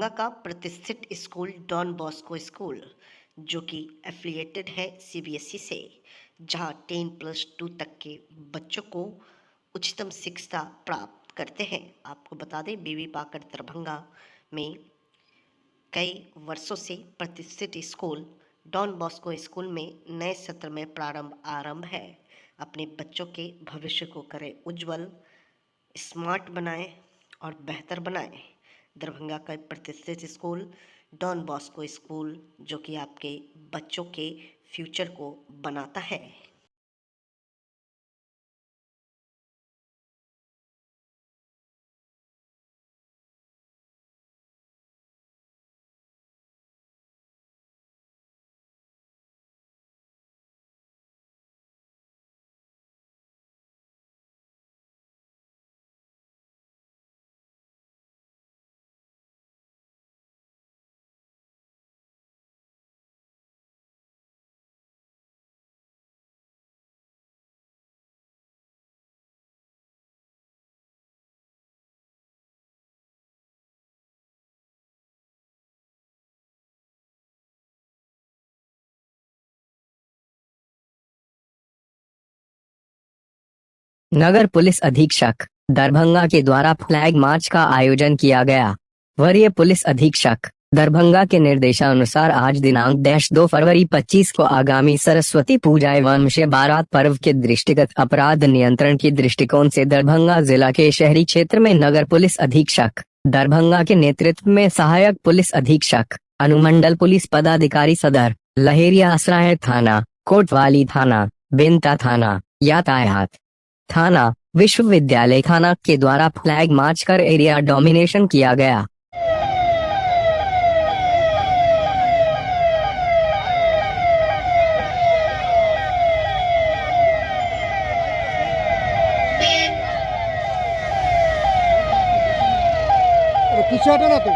दरभंगा का प्रतिष्ठित school don Bosco school जो कि एफिलिएटेड है सीबीएसई से, जहां 10+2 तक के बच्चों को उच्चतम शिक्षा प्राप्त करते हैं। आपको बता दें, बीबी पाकर दरभंगा में कई वर्षों से प्रतिष्ठित स्कूल डॉन बॉस्को स्कूल में नए सत्र में आरंभ है। अपने बच्चों के भविष्य को करें उज्जवल, स्मार्ट बनाएं और बेहतर बनाएं। दरभंगा का प्रतिष्ठित स्कूल डॉन बॉस्को स्कूल जो कि आपके बच्चों के फ्यूचर को बनाता है। नगर पुलिस अधीक्षक दरभंगा के द्वारा फ्लैग मार्च का आयोजन किया गया। वरीय पुलिस अधीक्षक दरभंगा के निर्देशानुसार आज दिनांक 2 फरवरी 25 को आगामी सरस्वती पूजा एवं शब बारात पर्व के दृष्टिगत अपराध नियंत्रण के दृष्टिकोण से दरभंगा जिला के शहरी क्षेत्र में नगर पुलिस अधीक्षक दरभंगा के नेतृत्व में सहायक पुलिस अधीक्षक, अनुमंडल पुलिस पदाधिकारी सदर, लहेरिया आश्रय थाना, कोतवाली थाना, बेंता थाना, यातायात थाना, विश्वविद्यालय थाना के द्वारा फ्लैग मार्च कर एरिया डोमिनेशन किया गया। पीछे हटो ना तू।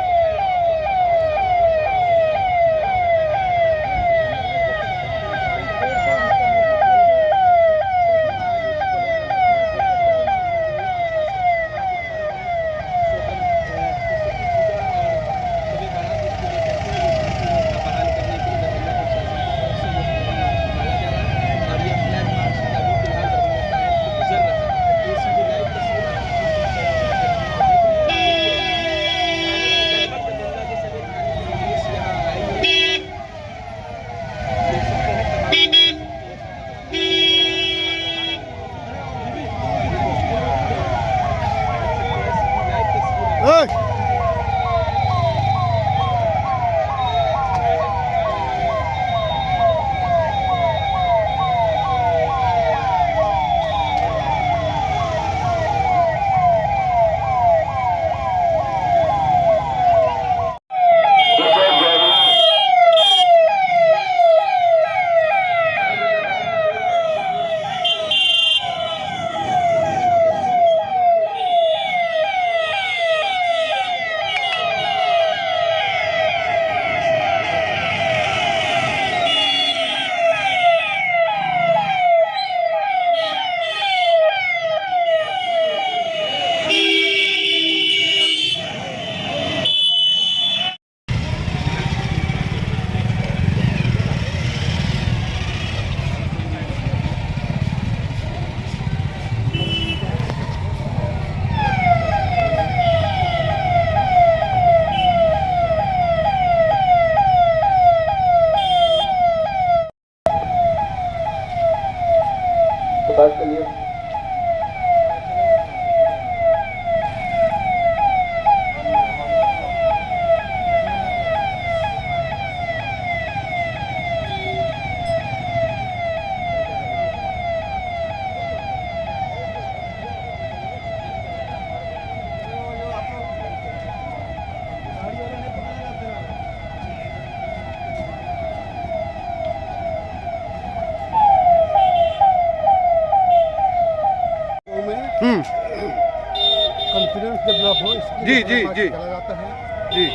कॉन्फिडेंस डेवलप हो, जी जी जी चला जाता है जी,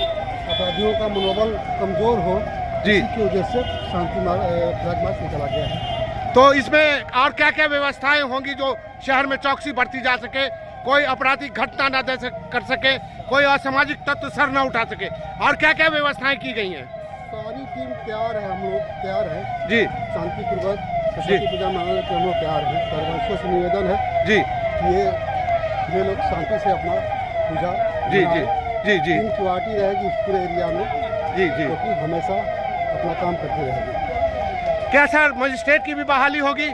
अपराधियों का मनोबल कमजोर हो जी, की वजह से शांति फ्लैग मार्च निकाला गया है। तो इसमें और क्या क्या व्यवस्थाएं होंगी जो शहर में चौकसी बढ़ती जा सके, कोई आपराधिक घटना न कर सके, कोई असामाजिक तत्व सर न उठा सके। और क्या क्या व्यवस्थाएं की गई हैं? सारी टीम तैयार है, हम लोग तैयार हैं जी शांतिपूर्वक सरस्वती पूजा मनाने के हम लोग तैयार हैं। सर्वस्व से निवेदन है जी कि ये लोग शांति से अपना पूजा जी मनाएं। जी जी टीम क्वालिटी रहेगी इस पूरे एरिया में, जी जी। क्योंकि हमेशा अपना काम करते रहेगी। क्या सर मजिस्ट्रेट की भी बहाली होगी?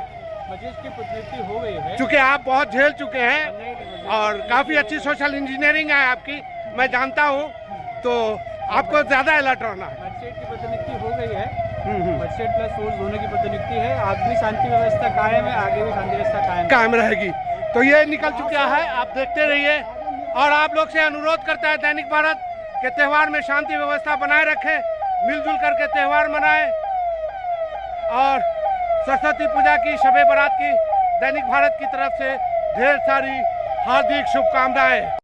मजिस्ट्रेट की प्रतिनियुक्ति हो गई है। चूँकि आप बहुत झेल चुके हैं और काफ़ी अच्छी सोशल इंजीनियरिंग है आपकी, मैं जानता हूँ, तो आपको ज़्यादा अलर्ट रहना है। मजिस्ट्रेट की प्रतिनियुक्ति हो गई है। मजिस्ट्रेट प्लस फोर्स दोनों की प्रतिनियुक्ति है। आज भी शांति व्यवस्था कायम है, आगे भी शांति व्यवस्था कायम रहेगी। तो ये निकल चुका है, आप देखते रहिए। और आप लोग से अनुरोध करता है दैनिक भारत के त्यौहार में शांति व्यवस्था बनाए रखें, मिलजुल करके त्यौहार मनाएं। और सरस्वती पूजा की शबे बारात की दैनिक भारत की तरफ से ढेर सारी हार्दिक शुभकामनाएं।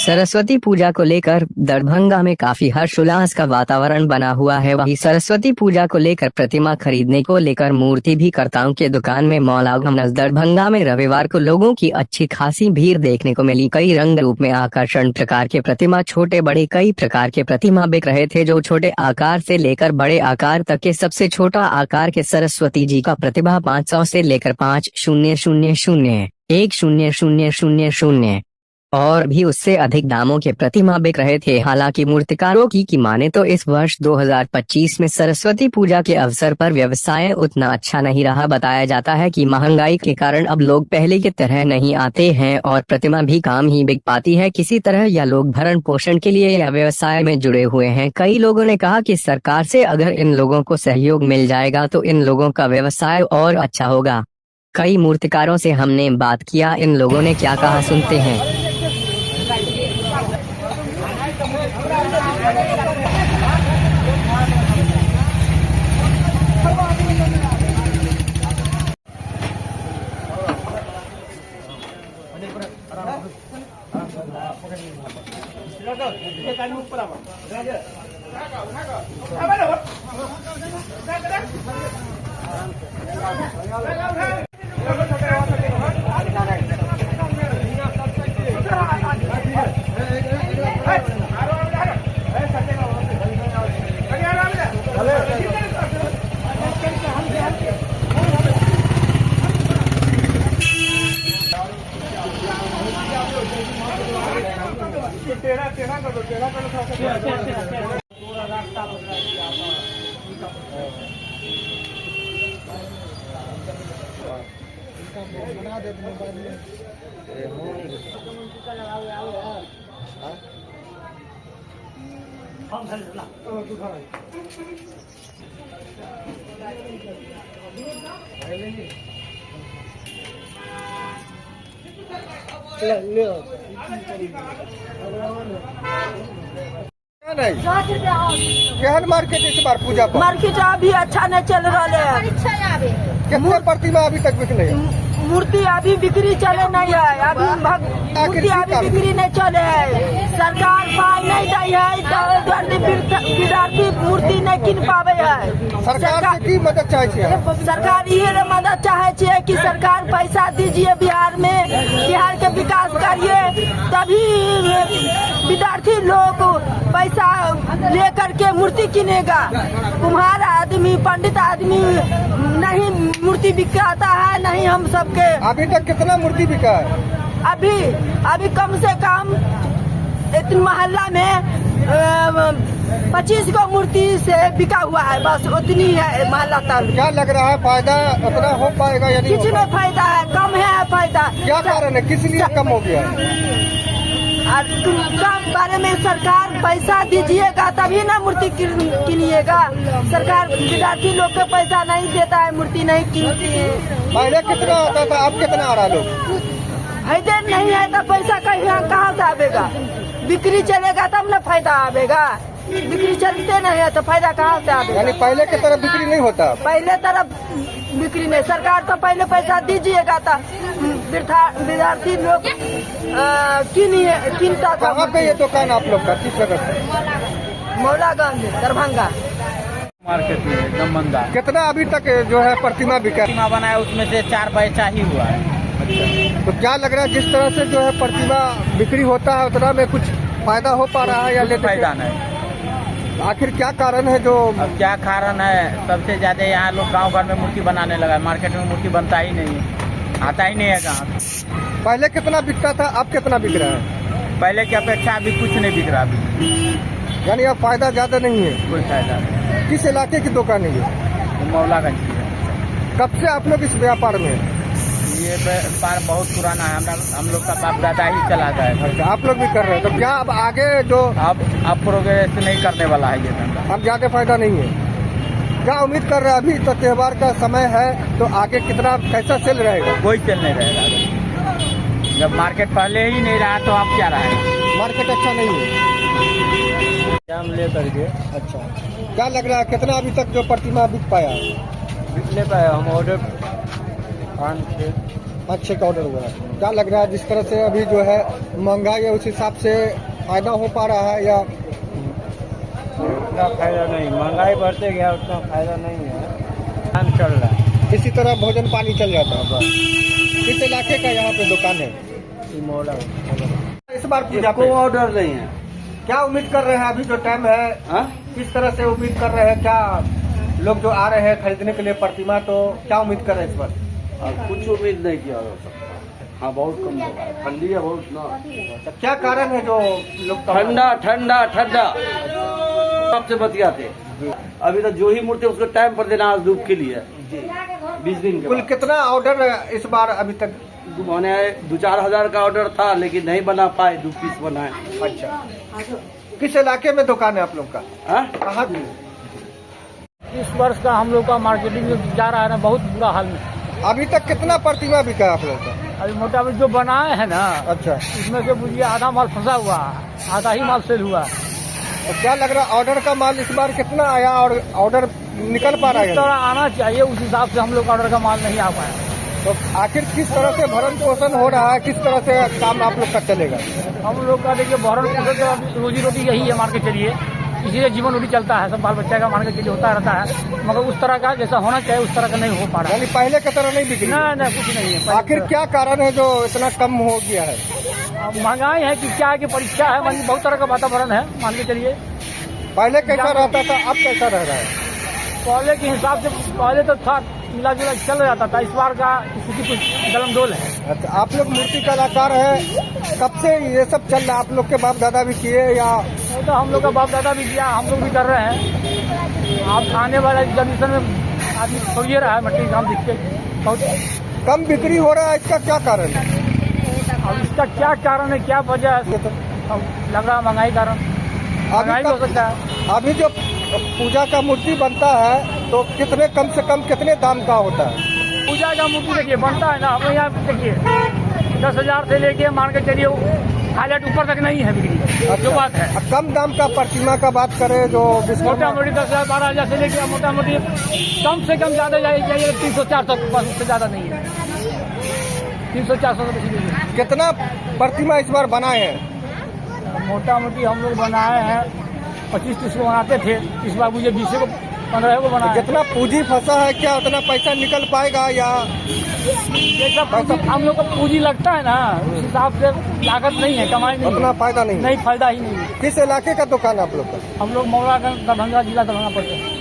सरस्वती पूजा को लेकर दरभंगा में काफी हर्षोल्लास का वातावरण बना हुआ है। वहीं सरस्वती पूजा को लेकर प्रतिमा खरीदने को लेकर मूर्ति भी कर्ताओं के दुकान में मौलागम। दरभंगा में रविवार को लोगों की अच्छी खासी भीड़ देखने को मिली। कई रंग रूप में आकर्षण प्रकार के प्रतिमा, छोटे बड़े कई प्रकार के प्रतिमा बिक रहे थे, जो छोटे आकार से लेकर बड़े आकार तक के। सबसे छोटा आकार के सरस्वती जी का प्रतिमा 500 से लेकर 5,000, 1,000 और भी उससे अधिक दामों के प्रतिमा बिक रहे थे। हालांकि मूर्तिकारों की माने तो इस वर्ष 2025 में सरस्वती पूजा के अवसर पर व्यवसाय उतना अच्छा नहीं रहा। बताया जाता है कि महंगाई के कारण अब लोग पहले की तरह नहीं आते हैं और प्रतिमा भी काम ही बिक पाती है किसी तरह, या लोग भरण पोषण के लिए या व्यवसाय में जुड़े हुए हैं। कई लोगों ने कहा कि सरकार से अगर इन लोगों को सहयोग मिल जाएगा तो इन लोगों का व्यवसाय और अच्छा होगा। कई मूर्तिकारों से हमने बात किया, इन लोगों ने क्या कहा सुनते हैं। केहन मार्केट इस बार पूजा पर मार्केट अभी अच्छा नहीं चल रहा है। कितने प्रतिमा अभी तक बिकले? मूर्ति अभी बिक्री चले नहीं है। अभी मूर्ति अभी बिक्री नहीं चले है। सरकार पाई नहीं दी है, विद्यार्थी मूर्ति नहीं किन पावे है। सरकार से की मदद चाहिए? सरकार ये मदद चाहे कि सरकार पैसा दीजिए बिहार में, बिहार के विकास करिए, तभी विद्यार्थी लोग पैसा लेकर के मूर्ति किनेगा। कुम्हार आदमी, पंडित आदमी नहीं मूर्ति बिकाता है, नहीं हम सबके। अभी तक कितना मूर्ति बिका है? अभी कम से कम एक मोहल्ला में 25 को मूर्ति से बिका हुआ है, बस उतनी है मोहल्ला तक। क्या लग रहा है फायदा उतना हो पाएगा या नहीं? किसी में फायदा है, कम है फायदा। क्या कारण है, किस लिए कम हो गया है? कम बारे में सरकार पैसा दीजिएगा तभी ना मूर्ति किनिएगा। सरकार विद्यार्थी लोग को पैसा नहीं देता है, मूर्ति नहीं किनती है। पहले कितना आता था, अब कितना आ रहा लोग? फायदे नहीं है तो पैसा कहाँ से आवेगा? बिक्री चलेगा तब ना फायदा आवेगा। बिक्री चलते नहीं है तो फायदा कहाँ से आवेगा? यानी पहले की तरह बिक्री नहीं होता? पहले तरफ बिक्री नहीं। सरकार तो पहले पैसा दीजिएगा था, विद्यार्थी लोग किनता था। कहाँ पे ये दुकान आप लोग का, किस जगह से? मौलागंज, दरभंगा मार्केट में एकदम मंदा। कितना अभी तक जो है प्रतिमा बिका? प्रतिमा बनाया उसमें से 4 पैसा ही हुआ है। तो क्या लग रहा है जिस तरह से जो है प्रतिमा बिक्री होता है उतना में कुछ फायदा हो पा रहा है या कुछ फायदा नहीं? आखिर क्या कारण है? जो अब क्या कारण है, सबसे ज्यादा यहाँ लोग गांव घर में मूर्ति बनाने लगा है। मार्केट में मूर्ति बनता ही नहीं है, आता ही नहीं है गाँव। पहले कितना बिकता था, अब कितना बिक रहा है? पहले की अपेक्षा अभी कुछ नहीं बिक रहा अभी। यानी अब फायदा ज्यादा नहीं है? कोई फायदा नहीं। किस इलाके की दुकान है ये? मौलागंज की है। कब से आप लोग इस व्यापार में हैं? ये व्यापार बहुत पुराना है, हम लोग का बाप दादा ही चला गया है। अच्छा, आप लोग भी कर रहे हैं, तो क्या अब आगे जो अब प्रोग्रेस नहीं करने वाला है ये धंधा। अब ज्यादा फायदा नहीं है? क्या उम्मीद कर रहे हैं? अभी तो त्योहार का समय है, तो आगे कितना कैसा सेल रहेगा? कोई सेल नहीं रहेगा। जब मार्केट पहले ही नहीं रहा तो अब क्या रहेगा? मार्केट अच्छा नहीं है हम ले करके। अच्छा, क्या लग रहा है कितना अभी तक जो प्रतिमा बिक पाया? बिकने पाया हम ऑर्डर 5-6 का ऑर्डर हुआ है। क्या लग रहा है जिस तरह से अभी जो है महंगाई है उस हिसाब से फायदा हो पा रहा है या? उतना फायदा नहीं, महंगाई बढ़ते गया उतना फायदा नहीं है। काम चल रहा है, इसी तरह भोजन पानी चल जाता है। किस इलाके का यहाँ पे दुकान है? इस बार पूजा पे ऑर्डर नहीं है। क्या उम्मीद कर रहे हैं? अभी जो टाइम है किस तरह से उम्मीद कर रहे हैं? क्या लोग जो आ रहे हैं खरीदने के लिए प्रतिमा, तो क्या उम्मीद कर रहे हैं इस बार? कुछ उम्मीद नहीं किया जा सकता। हाँ, बहुत कम होगा, ठंडी है बहुत ना। तो क्या कारण है जो लोग ठंडा ठंडा ठंडा सबसे बतियाते। अभी तक जो ही मूर्ति उसको टाइम पर देना, आज धूप के लिए 20 दिन के कुल बाद। कितना ऑर्डर इस बार अभी तक? मैंने 2-4 हजार का ऑर्डर था, लेकिन नहीं बना पाए, 2 पीस बनाए। अच्छा, किस इलाके में दुकान है आप लोग का? कहाँ? इस वर्ष का हम लोग का मार्केटिंग में जा रहा है ना, बहुत बुरा हाल में। अभी तक कितना प्रतिमा बिका है आप लोग का? अभी मोटामोटी जो बनाए हैं ना, अच्छा, इसमें से बुझिए आधा माल फंसा हुआ, आधा ही माल सेल हुआ। तो क्या लग रहा है ऑर्डर का माल इस बार कितना आया और ऑर्डर निकल पा रहा जिस है? तरह आना चाहिए उस हिसाब से हम लोग का ऑर्डर का माल नहीं आ पाया। तो आखिर किस तरह से भरण पोषण हो रहा है, किस तरह से काम आप लोग का चलेगा? हम लोग का देखिए भरण पोषण तो अभी रोजी रोटी यही है, मान के चलिए इसीलिए जीवन रोटी चलता है, सब बाल बच्चा का मान के चलिए होता रहता है, मगर उस तरह का जैसा होना चाहिए उस तरह का नहीं हो पा रहा है। यानी पहले की तरह नहीं बिक रही? नहीं, कुछ नहीं है। आखिर क्या कारण है जो इतना कम हो गया है? अब महंगाई है कि क्या है कि परीक्षा है, मान बहुत तरह का वातावरण है, मान के चलिए। पहले कैसा रहता था, अब कैसा रह रहा है? पहले के हिसाब से पहले तो था मिला जुला चल जाता था, इस बार का किसी कुछ गलमडोल है। अच्छा, आप लोग मूर्ति कलाकार है, कब से ये सब चल रहा है? आप लोग के बाप दादा भी किए या? तो हम लोग का बाप दादा भी किया, हम लोग भी कर रहे हैं। आप आने वाला जनरेशन में आदमी छोड़िए रहा है, मट्टी काम दिखते बहुत। कम बिक्री हो रहा है, इसका क्या कारण है? अब इसका क्या कारण है, क्या वजह है? अब लग रहा महंगाई कारण, महंगाई भी हो सकता है। अभी जो पूजा का मूर्ति बनता है तो कितने कम से कम कितने दाम का होता है? पूजा का मूर्ति देखिए बनता है ना, हमें यहाँ देखिए 10,000 से लेके मान के चलिए हाईलाइट ऊपर तक नहीं है बिक्री, जो बात है। अब कम दाम का प्रतिमा का बात करें जो मोटा मोटी 10,000 12,000 से लेके मोटा मोटी कम से कम ज्यादा जाइए 300-400, बस उससे ज्यादा नहीं है। 300-400 से बेसी नहीं है। कितना प्रतिमा इस बार बनाए हैं? मोटा मोटी हम लोग बनाए हैं 25-30 को बनाते थे, इस बार मुझे 20 को 15 को बनाया। जितना पूंजी फंसा है क्या उतना पैसा निकल पाएगा या हम लोग को पूंजी लगता है ना, उस हिसाब से लागत नहीं है, कमाई नहीं उतना फायदा नहीं? नहीं, फायदा ही नहीं है। किस इलाके का दुकान आप लोग का? हम लोग मौलागंज दरभंगा जिला दरभंगा पड़ते हैं।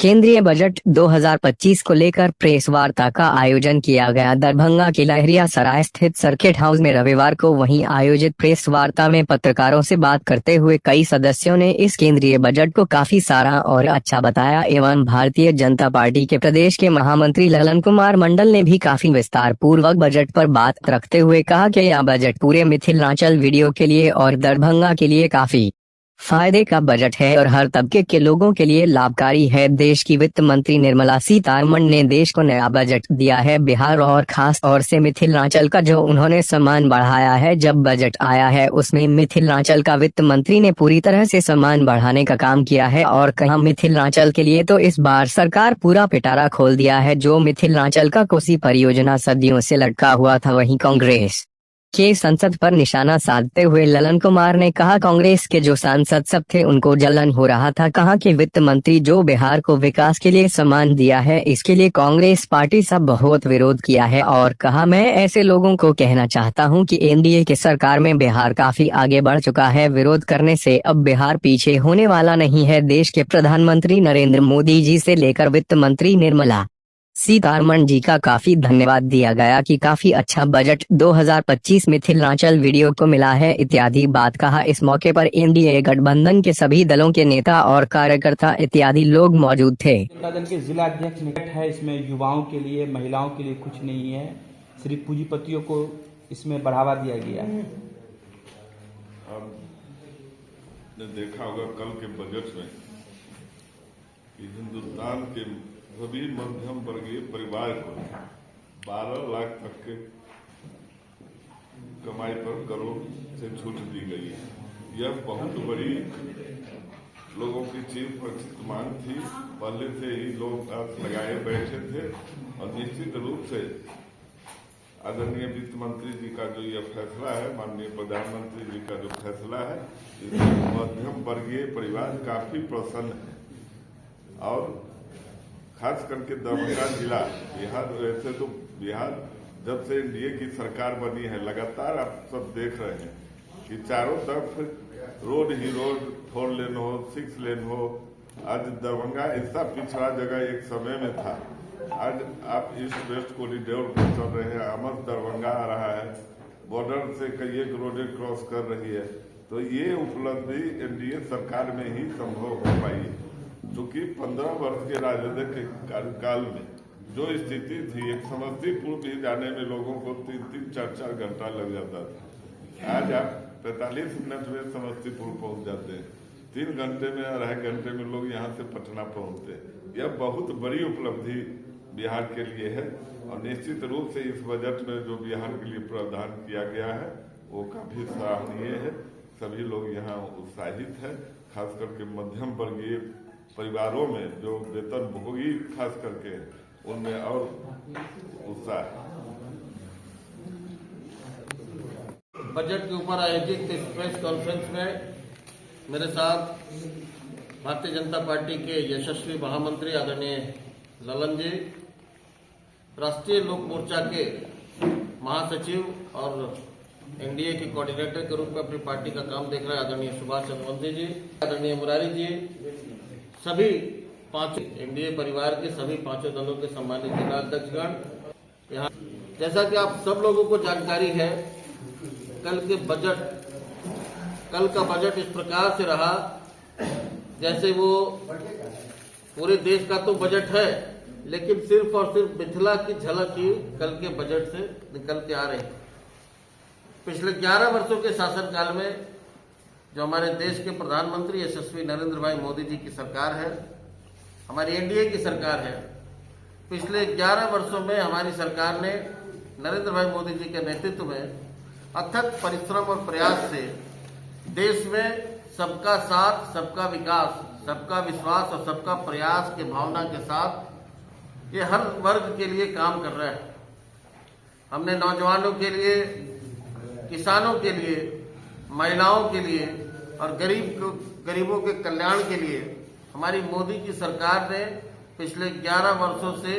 केंद्रीय बजट 2025 को लेकर प्रेस वार्ता का आयोजन किया गया। दरभंगा के लहरिया सराय स्थित सर्किट हाउस में रविवार को वहीं आयोजित प्रेस वार्ता में पत्रकारों से बात करते हुए कई सदस्यों ने इस केंद्रीय बजट को काफी सारा और अच्छा बताया एवं भारतीय जनता पार्टी के प्रदेश के महामंत्री ललन कुमार मंडल ने भी काफी विस्तार पूर्वक बजट पर बात रखते हुए कहा कि यह बजट पूरे मिथिलांचल वीडियो के लिए और दरभंगा के लिए काफी फायदे का बजट है और हर तबके के लोगों के लिए लाभकारी है। देश की वित्त मंत्री निर्मला सीतारमण ने देश को नया बजट दिया है। बिहार और खास तौर से मिथिलांचल का जो उन्होंने सम्मान बढ़ाया है। जब बजट आया है उसमें मिथिलांचल का वित्त मंत्री ने पूरी तरह से सम्मान बढ़ाने का काम किया है और कहा मिथिलांचल के लिए तो इस बार सरकार पूरा पिटारा खोल दिया है। जो मिथिलांचल का कोसी परियोजना सदियों से लटका हुआ था, वहीं कांग्रेस के संसद पर निशाना साधते हुए ललन कुमार ने कहा कांग्रेस के जो सांसद सब थे उनको जलन हो रहा था। कहा कि वित्त मंत्री जो बिहार को विकास के लिए सम्मान दिया है इसके लिए कांग्रेस पार्टी सब बहुत विरोध किया है और कहा मैं ऐसे लोगों को कहना चाहता हूं कि एनडीए की सरकार में बिहार काफी आगे बढ़ चुका है। विरोध करने से अब बिहार पीछे होने वाला नहीं है। देश के प्रधानमंत्री नरेंद्र मोदी जी से लेकर वित्त मंत्री निर्मला सीतारमण जी का काफी धन्यवाद दिया गया कि काफी अच्छा बजट 2025 मिथिलांचल वीडियो को मिला है इत्यादि बात कहा। इस मौके पर एनडीए गठबंधन के सभी दलों के नेता और कार्यकर्ता इत्यादि लोग मौजूद थे। जनता दल के जिला अध्यक्ष निकट है, इसमें युवाओं के लिए महिलाओं के लिए कुछ नहीं है, सिर्फ पूंजीपतियों को इसमें बढ़ावा दिया गया है। आपने देखा होगा कल के बजट में कि हिंदुस्तान के सभी मध्यम वर्गीय परिवार को 12 लाख तक के कमाई पर करोड़ से छूट दी गई है। यह बहुत बड़ी लोगों की चिरपरिचित मांग थी। पहले से ही लोग आस लगाए बैठे थे और निश्चित रूप से आदरणीय वित्त मंत्री जी का जो यह फैसला है, माननीय प्रधानमंत्री जी का जो फैसला है, इससे मध्यम वर्गीय परिवार काफी प्रसन्न है। और खास करके दरभंगा जिला बिहार, वैसे तो बिहार जब से एनडीए की सरकार बनी है लगातार आप सब देख रहे हैं कि चारों तरफ रोड ही रोड, 4 लेन हो, 6 लेन हो। आज दरभंगा ऐसा पिछड़ा जगह एक समय में था, आज आप ईस्ट वेस्ट कॉरिडोर पर चल रहे हैं, अमर दरभंगा आ रहा है, बॉर्डर से कई एक रोडें क्रॉस कर रही है। तो ये उपलब्धि एनडीए सरकार में ही संभव हो पाई है। चूंकि 15 वर्ष के राजनीतिक कार्यकाल में जो स्थिति थी, एक समस्तीपुर भी जाने में लोगों को 3-3, 4-4 घंटा लग जाता था। आज आप 45 मिनट में समस्तीपुर पहुंच जाते हैं, 3 घंटे में, 2.5 घंटे में लोग यहाँ से पटना पहुंचते हैं। यह बहुत बड़ी उपलब्धि बिहार के लिए है और निश्चित रूप से इस बजट में जो बिहार के लिए प्रावधान किया गया है वो काफी सराहनीय है। सभी लोग यहाँ उत्साहित है, खास करके मध्यम वर्गीय परिवारों में जो वेतन भोगी खास करके उनमें और उत्साह है। बजट के ऊपर आयोजित इस प्रेस कॉन्फ्रेंस में मेरे साथ भारतीय जनता पार्टी के यशस्वी महामंत्री आदरणीय ललन जी, राष्ट्रीय लोक मोर्चा के महासचिव और एनडीए के कोऑर्डिनेटर के रूप में अपनी पार्टी का काम देख रहे आदरणीय सुभाष चंद्र जी, आदरणीय मुरारी जी, सभी 5 एनडीए परिवार के सभी 5 दलों के सम्मानित जिला अध्यक्षगण यहाँ। जैसा कि आप सब लोगों को जानकारी है, कल का बजट इस प्रकार से रहा जैसे वो पूरे देश का तो बजट है, लेकिन सिर्फ और सिर्फ मिथिला की झलक ही कल के बजट से निकल के आ रही है। पिछले 11 वर्षों के शासनकाल में जो हमारे देश के प्रधानमंत्री यशस्वी नरेंद्र भाई मोदी जी की सरकार है, हमारी एनडीए की सरकार है, पिछले 11 वर्षों में हमारी सरकार ने नरेंद्र भाई मोदी जी के नेतृत्व में अथक परिश्रम और प्रयास से देश में सबका साथ, सबका विकास, सबका विश्वास और सबका प्रयास के भावना के साथ ये हर वर्ग के लिए काम कर रहा है। हमने नौजवानों के लिए, किसानों के लिए, महिलाओं के लिए और गरीबों के कल्याण के लिए हमारी मोदी की सरकार ने पिछले 11 वर्षों से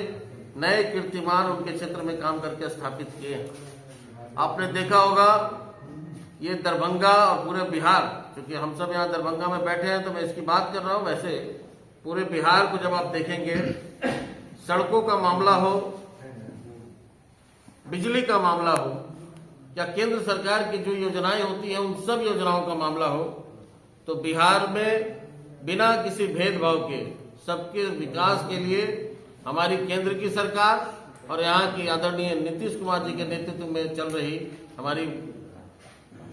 नए कीर्तिमान उनके क्षेत्र में काम करके स्थापित किए हैं। आपने देखा होगा ये दरभंगा और पूरे बिहार, क्योंकि हम सब यहाँ दरभंगा में बैठे हैं तो मैं इसकी बात कर रहा हूँ, वैसे पूरे बिहार को जब आप देखेंगे, सड़कों का मामला हो, बिजली का मामला हो या केंद्र सरकार की जो योजनाएं होती हैं उन सब योजनाओं का मामला हो, तो बिहार में बिना किसी भेदभाव के सबके विकास के लिए हमारी केंद्र की सरकार और यहाँ की आदरणीय नीतीश कुमार जी के नेतृत्व में चल रही हमारी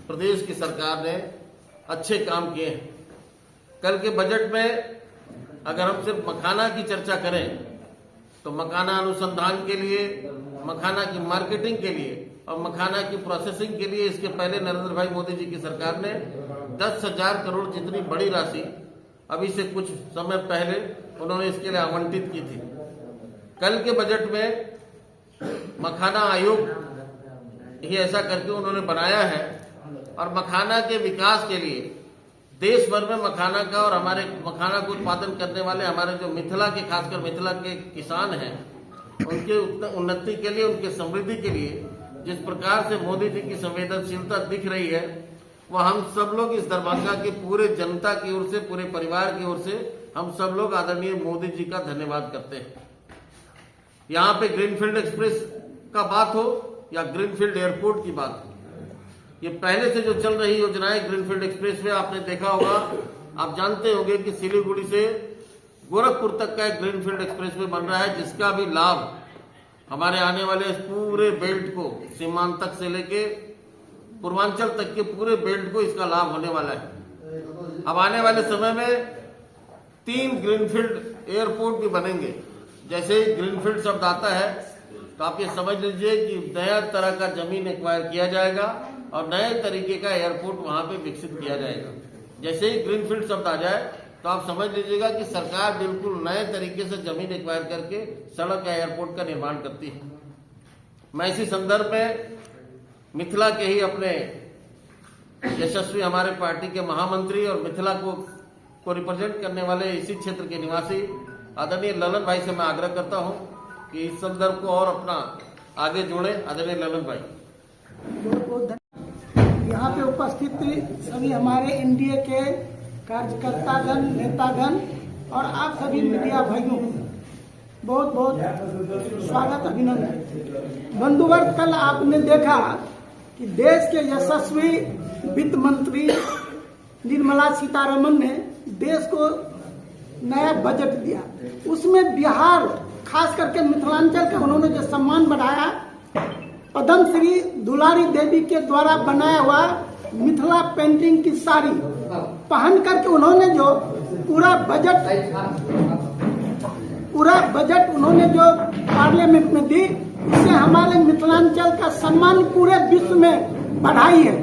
प्रदेश की सरकार ने अच्छे काम किए हैं। कल के बजट में अगर हम सिर्फ मखाना की चर्चा करें तो मखाना अनुसंधान के लिए, मखाना की मार्केटिंग के लिए और मखाना की प्रोसेसिंग के लिए इसके पहले नरेंद्र भाई मोदी जी की सरकार ने 10,000 करोड़ जितनी बड़ी राशि अभी से कुछ समय पहले उन्होंने इसके लिए आवंटित की थी। कल के बजट में मखाना आयोग ही ऐसा करके उन्होंने बनाया है और मखाना के विकास के लिए देश भर में मखाना का और हमारे मखाना को उत्पादन करने वाले हमारे जो मिथिला के, खासकर मिथिला के किसान हैं, उनके उन्नति के लिए, उनके समृद्धि के लिए जिस प्रकार से मोदी जी की संवेदनशीलता दिख रही है, वह हम सब लोग इस दरभंगा के पूरे जनता की ओर से, पूरे परिवार की ओर से हम सब लोग आदरणीय मोदी जी का धन्यवाद करते हैं। यहाँ पे ग्रीनफील्ड एक्सप्रेस का बात हो या ग्रीनफील्ड एयरपोर्ट की बात हो, ये पहले से जो चल रही योजनाएं ग्रीनफील्ड एक्सप्रेस वे आपने देखा होगा, आप जानते होंगे कि सिलीगुड़ी से गोरखपुर तक का एक ग्रीनफील्ड एक्सप्रेस वे बन रहा है, जिसका भी लाभ हमारे आने वाले इस पूरे बेल्ट को, सीमांत तक से लेके पूर्वांचल तक के पूरे बेल्ट को इसका लाभ होने वाला है। अब आने वाले समय में 3 ग्रीनफील्ड एयरपोर्ट भी बनेंगे। जैसे ही ग्रीनफील्ड शब्द आता है तो आप ये समझ लीजिए कि नया तरह का जमीन एक्वायर किया जाएगा और नए तरीके का एयरपोर्ट वहां पे विकसित किया जाएगा। जैसे ही ग्रीनफील्ड शब्द आ जाए तो आप समझ लीजिएगा कि सरकार बिल्कुल नए तरीके से जमीन एक्वायर करके सड़क या एयरपोर्ट का निर्माण करती है। मैं इसी संदर्भ में मिथिला के ही अपने यशस्वी हमारे पार्टी के महामंत्री और मिथिला को रिप्रेजेंट करने वाले इसी क्षेत्र के निवासी आदरणीय ललन भाई से मैं आग्रह करता हूं कि इस संदर्भ को और अपना आगे जोड़े। आदरणीय ललन भाई। यहाँ पे उपस्थित सभी हमारे एनडीए के कार्यकर्तागण, नेतागण और आप सभी मीडिया भाइयों बहुत बहुत स्वागत, अभिनंदन। बंधुवर्ग, कल आपने देखा कि देश के यशस्वी वित्त मंत्री निर्मला सीतारमण ने देश को नया बजट दिया। उसमें बिहार, खास करके मिथिलांचल का उन्होंने जो सम्मान बढ़ाया, पद्म श्री दुलारी देवी के द्वारा बनाया हुआ मिथिला पेंटिंग की साड़ी पहन करके उन्होंने जो पूरा बजट उन्होंने जो पार्लियामेंट में दी, उससे हमारे मिथिलांचल का सम्मान पूरे विश्व में बढ़ाई है।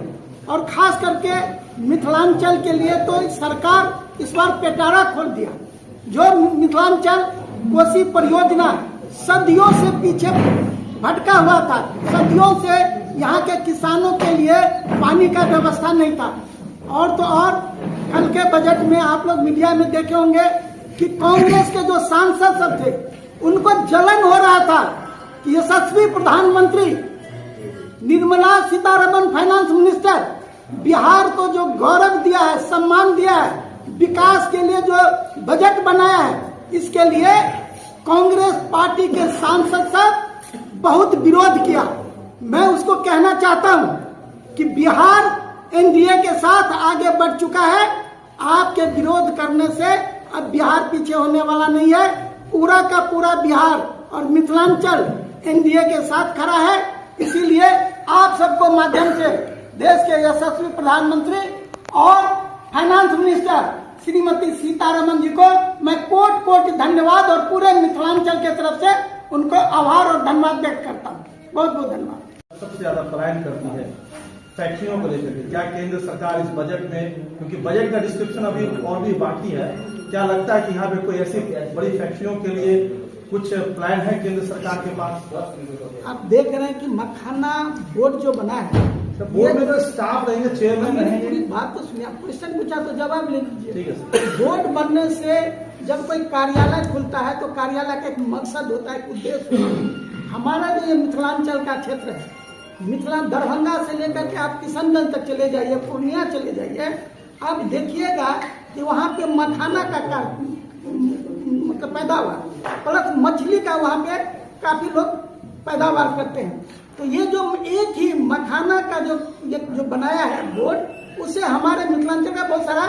और खास करके मिथिलांचल के लिए तो सरकार इस बार पेटारा खोल दिया। जो मिथिलांचल कोसी परियोजना सदियों से पीछे भटका हुआ था, सदियों से यहाँ के किसानों के लिए पानी का व्यवस्था नहीं था। और तो और कल के बजट में आप लोग मीडिया में देखे होंगे कि कांग्रेस के जो सांसद सब थे उनको जलन हो रहा था कि यशस्वी प्रधानमंत्री निर्मला सीतारमण फाइनेंस मिनिस्टर बिहार को जो गौरव दिया है, सम्मान दिया है, विकास के लिए जो बजट बनाया है, इसके लिए कांग्रेस पार्टी के सांसद सब बहुत विरोध किया। मैं उसको कहना चाहता हूं कि बिहार एनडीए के साथ आगे बढ़ चुका है। आपके विरोध करने से अब बिहार पीछे होने वाला नहीं है। पूरा का पूरा बिहार और मिथिलांचल एनडीए के साथ खड़ा है। इसीलिए आप सबको माध्यम से देश के यशस्वी प्रधानमंत्री और फाइनेंस मिनिस्टर श्रीमती सीतारमन जी को मैं कोट कोट धन्यवाद और पूरे मिथिलांचल के तरफ से उनको आभार और धन्यवाद व्यक्त करता हूँ। बहुत बहुत धन्यवाद। सबसे ज्यादा पलायन करती है फैक्ट्रियों को लेकर के, क्या केंद्र सरकार इस बजट में, क्योंकि बजट का डिस्क्रिप्शन अभी और भी बाकी है, क्या लगता है कि यहाँ पे कोई ऐसी बड़ी फैक्ट्रियों के लिए कुछ प्लान है केंद्र सरकार के पास? आप देख रहे हैं कि मखाना बोर्ड जो बना है, बोर्ड में तो स्टाफ रहेंगे, चेयरमैन रहेंगे। पूरी बात तो सुनिए, आप क्वेश्चन पूछा तो जवाब ले लीजिए। ठीक है सर। बोर्ड बनने से जब कोई कार्यालय खुलता है तो कार्यालय का एक मकसद होता है, एक उद्देश्य होता है। हमारा जो ये मिथिलांचल का क्षेत्र है, दरभंगा से लेकर के आप किशनगंज तक चले जाइए, पूर्णिया चले जाइए, आप देखिएगा कि वहाँ पे मखाना का मतलब पैदावार प्लस मछली का वहाँ पे काफी लोग पैदावार करते हैं। तो ये जो एक ही मखाना का जो बनाया है बोर्ड, उससे हमारे मिथिलांचल का बहुत सारा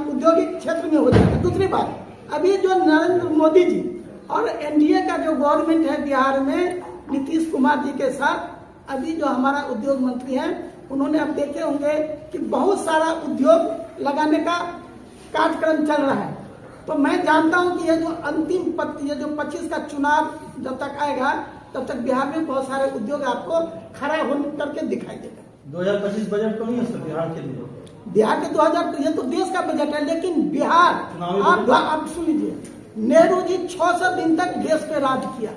औद्योगिक क्षेत्र में हो जाएगा। दूसरी बात, अभी जो नरेंद्र मोदी जी और एनडीए का जो गवर्नमेंट है बिहार में नीतीश कुमार जी के साथ, अभी जो हमारा उद्योग मंत्री हैं, उन्होंने अब देखे होंगे कि बहुत सारा उद्योग लगाने का कार्यक्रम चल रहा है। तो मैं जानता हूं कि ये जो अंतिम ये जो 25 का चुनाव जब तक आएगा तब तक बिहार में बहुत सारे उद्योग आपको खड़ा होने करके दिखाई देगा। 2025 बजट तो नहीं है सर बिहार के लिए? बिहार के 2000 ये तो देश का बजट है, लेकिन बिहार आप सुन लीजिए, नेहरू जी 600 दिन तक देश पे राज किया।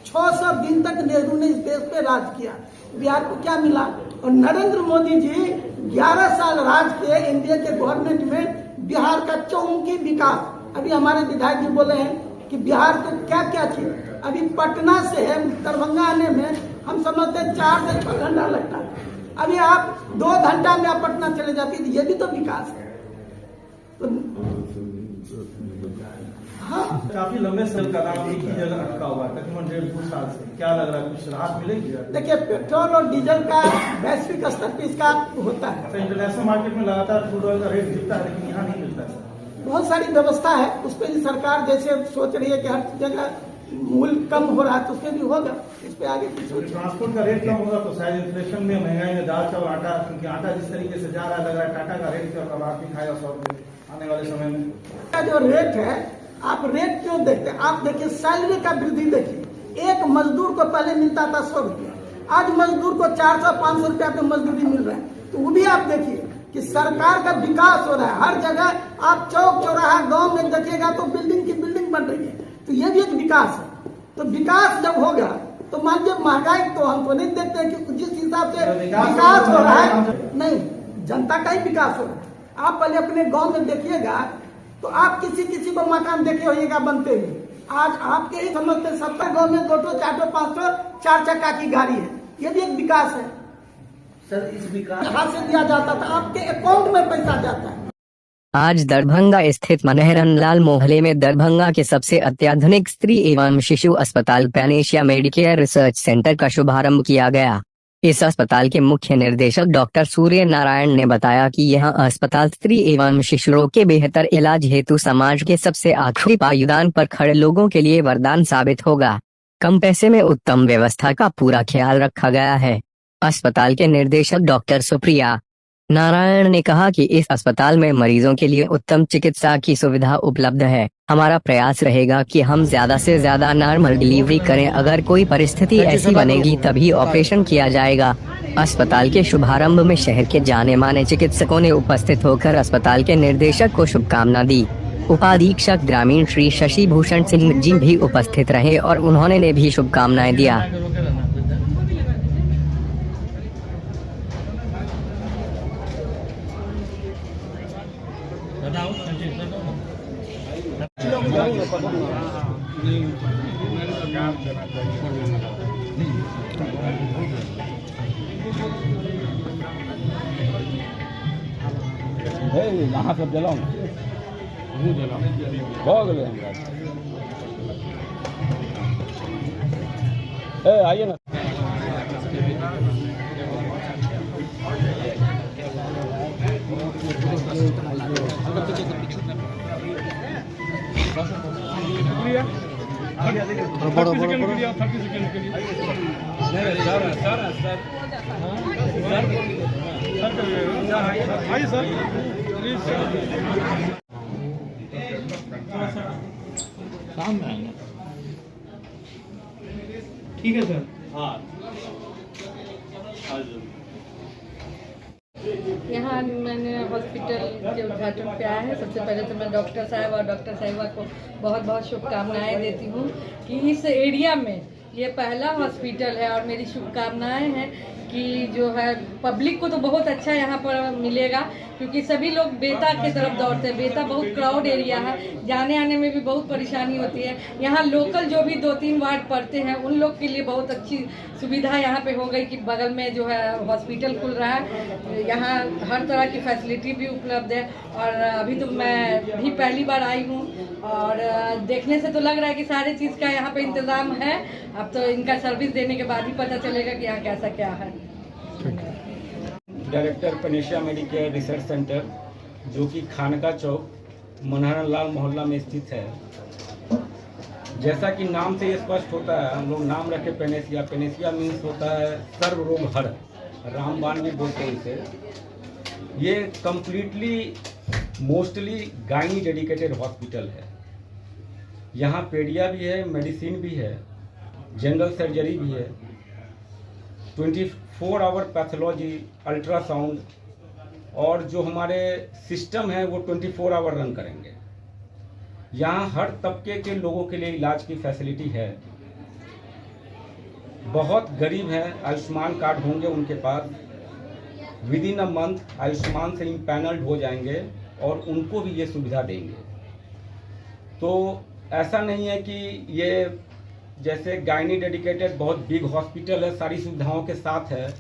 600 दिन तक नेहरू ने इस देश पे राज किया। बिहार को क्या मिला? और नरेंद्र मोदी जी 11 साल राज किए एनडीए के गवर्नमेंट में, बिहार का चौमुखी विकास। अभी हमारे विधायक जी बोले हैं कि बिहार को क्या क्या चीज, अभी पटना से है दरभंगा आने में हम समझते 4 से 6 घंटा लगता है, अभी आप 2 घंटा में आप पटना चले जाती है। ये भी तो विकास है। तो हाँ, काफी लंबे समय का काम एक ही जगह अटका हुआ है, तकरीबन 1.5-2 साल से। क्या लग रहा है, कुछ राहत मिलेगी? देखिए, पेट्रोल और डीजल का वैश्विक स्तर पर इसका होता है। तो इंटरनेशनल मार्केट में लगातार क्रूड ऑयल का रेट गिरता है, लेकिन यहाँ नहीं मिलता है। बहुत सारी व्यवस्था है, उस पर भी सरकार जैसे सोच रही है कि हर जगह मूल्य कम हो रहा है, तो उसमें भी होगा। इस पे आगे ट्रांसपोर्ट का रेट कम होगा तो शायद इन्फ्लेशन में, महंगाई में, दाल चावल आटा, क्योंकि आटा जिस तरीके से जा रहा है, लग रहा है टाटा का रेट क्या कबाड़ भी खाएगा 100 रुपये आने वाले समय में। का जो रेट है, आप रेट क्यों देखते हैं? आप देखिए सैलरी का वृद्धि देखिए। एक मजदूर को पहले मिलता था 100 रुपया, आज मजदूर को 400-500 रुपया पे मजदूरी मिल रहा है। तो वो भी आप देखिए कि सरकार का विकास हो रहा है। हर जगह आप चौक चौराहा गांव में देखिएगा तो बिल्डिंग की बिल्डिंग बन रही है। तो ये भी एक विकास है। तो विकास जब होगा तो मान लीजिए महंगाई तो हमको नहीं देखते कि जिस हिसाब से विकास हो रहा है, नहीं, जनता का ही विकास हो रहा है। आप पहले अपने गांव में देखिएगा तो आप किसी को मकान देखे होइएगा बनते हुए। आज आपके ही समझते 70 गाँव में 200, 400, 500 4 चक्का की गाड़ी है। ये भी एक विकास है। सर, इस विकास हाथ से दिया जाता था, आपके अकाउंट में पैसा जाता है। आज दरभंगा स्थित मनोहरन लाल मोहल्ले में दरभंगा के सबसे अत्याधुनिक स्त्री एवं शिशु अस्पताल पैनेशिया मेडिकेयर रिसर्च सेंटर का शुभारंभ किया गया। इस अस्पताल के मुख्य निर्देशक डॉक्टर सूर्य नारायण ने बताया कि यह अस्पताल स्त्री एवं शिशु रोग के बेहतर इलाज हेतु समाज के सबसे आखिरी पायदान पर खड़े लोगों के लिए वरदान साबित होगा। कम पैसे में उत्तम व्यवस्था का पूरा ख्याल रखा गया है। अस्पताल के निर्देशक डॉक्टर सुप्रिया नारायण ने कहा कि इस अस्पताल में मरीजों के लिए उत्तम चिकित्सा की सुविधा उपलब्ध है। हमारा प्रयास रहेगा कि हम ज्यादा से ज्यादा नॉर्मल डिलीवरी करें। अगर कोई परिस्थिति ऐसी बनेगी तभी ऑपरेशन किया जाएगा। अस्पताल के शुभारंभ में शहर के जाने माने चिकित्सकों ने उपस्थित होकर अस्पताल के निर्देशक को शुभकामना दी। उपाधीक्षक ग्रामीण श्री शशि भूषण सिंह जी भी उपस्थित रहे और उन्होंने भी शुभकामनाएं दिया। यहाँ सब जलाओ हो गए आइए ना। ठीक है सर। यहाँ मैंने हॉस्पिटल के उद्घाटन पे आया है। सबसे पहले तो मैं डॉक्टर साहब और डॉक्टर साहिबा को बहुत बहुत शुभकामनाएं देती हूँ कि इस एरिया में ये पहला हॉस्पिटल है, और मेरी शुभकामनाएं हैं कि जो है पब्लिक को तो बहुत अच्छा यहाँ पर मिलेगा, क्योंकि सभी लोग बेता की तरफ दौड़ते हैं। बेता बहुत क्राउड एरिया है, जाने आने में भी बहुत परेशानी होती है। यहाँ लोकल जो भी 2-3 वार्ड पड़ते हैं उन लोग के लिए बहुत अच्छी सुविधा यहाँ पे हो गई कि बगल में जो है हॉस्पिटल खुल रहा है। यहाँ हर तरह की फैसिलिटी भी उपलब्ध है, और अभी तो मैं भी पहली बार आई हूँ, और देखने से तो लग रहा है कि सारे चीज़ का यहाँ पे इंतज़ाम है। अब तो इनका सर्विस देने के बाद ही पता चलेगा कि यहाँ कैसा क्या है। Director panacea Medicare research centre, जो कि खानका चौक मनोहर लाल मोहल्ला में स्थित है। जैसा कि नाम से स्पष्ट होता है, हम लोग नाम रखे पेनेशिया। पेनेशिया मीन्स होता है सर्व रोग हर, रामबाण भी बोलते हैं इसे। ये completely mostly gynae dedicated hospital है। यहाँ पेडिया भी है, मेडिसिन भी है, जनरल सर्जरी भी है, 24 आवर पैथोलॉजी, अल्ट्रासाउंड, और जो हमारे सिस्टम है वो 24 आवर रन करेंगे। यहाँ हर तबके के लोगों के लिए इलाज की फैसिलिटी है। बहुत गरीब हैं, आयुष्मान कार्ड होंगे उनके पास, within a month Ayushman से इम्पैनल्ड हो जाएंगे और उनको भी ये सुविधा देंगे। तो ऐसा नहीं है कि ये जैसे गायनी डेडिकेटेड बहुत बिग हॉस्पिटल है, सारी सुविधाओं के साथ है।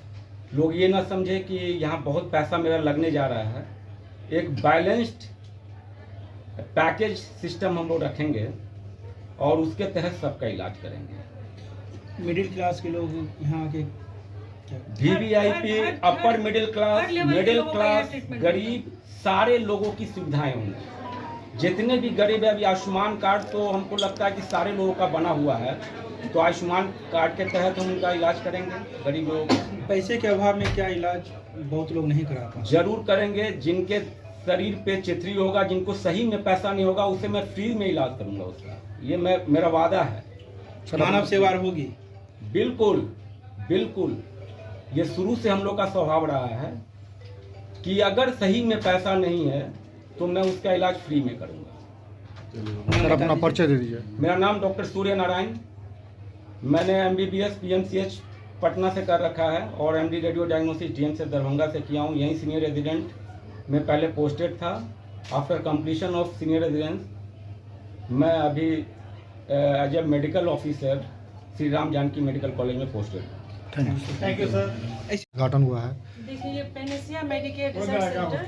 लोग ये ना समझे कि यहाँ बहुत पैसा मेरा लगने जा रहा है। एक बैलेंस्ड पैकेज सिस्टम हम लोग रखेंगे और उसके तहत सबका इलाज करेंगे। मिडिल क्लास के लोग यहाँ के VVIP, अपर मिडिल क्लास, गरीब, सारे लोगों की सुविधाएं होंगी। जितने भी गरीब है, अभी आयुष्मान कार्ड तो हमको लगता है कि सारे लोगों का बना हुआ है, तो आयुष्मान कार्ड के तहत हम उनका इलाज करेंगे। गरीब लोग पैसे के अभाव में क्या इलाज बहुत लोग नहीं करा पाते, जरूर करेंगे। जिनके शरीर पे चिथरी होगा, जिनको सही में पैसा नहीं होगा, उसे मैं फ्री में इलाज करूंगा उसका। ये मेरा वादा है। मानव सेवा होगी। बिल्कुल बिल्कुल, ये शुरू से हम लोग का स्वभाव रहा है कि अगर सही में पैसा नहीं है तो मैं उसका इलाज फ्री में करूंगा। सर अपना परिचय दे दीजिए। मेरा नाम डॉक्टर सूर्य नारायण, मैंने MBBS PMCH पटना से कर रखा है और MD radio diagnosis DMC Darbhanga से किया हूँ। यहीं सीनियर रेजिडेंट में पहले पोस्टेड था। After completion of senior residence मैं अभी as a medical officer Shri Ram Janki medical college में पोस्टेड हूँ। Thank you sir. उद्घाटन हुआ है। देखिए, ये panacea medicare research centre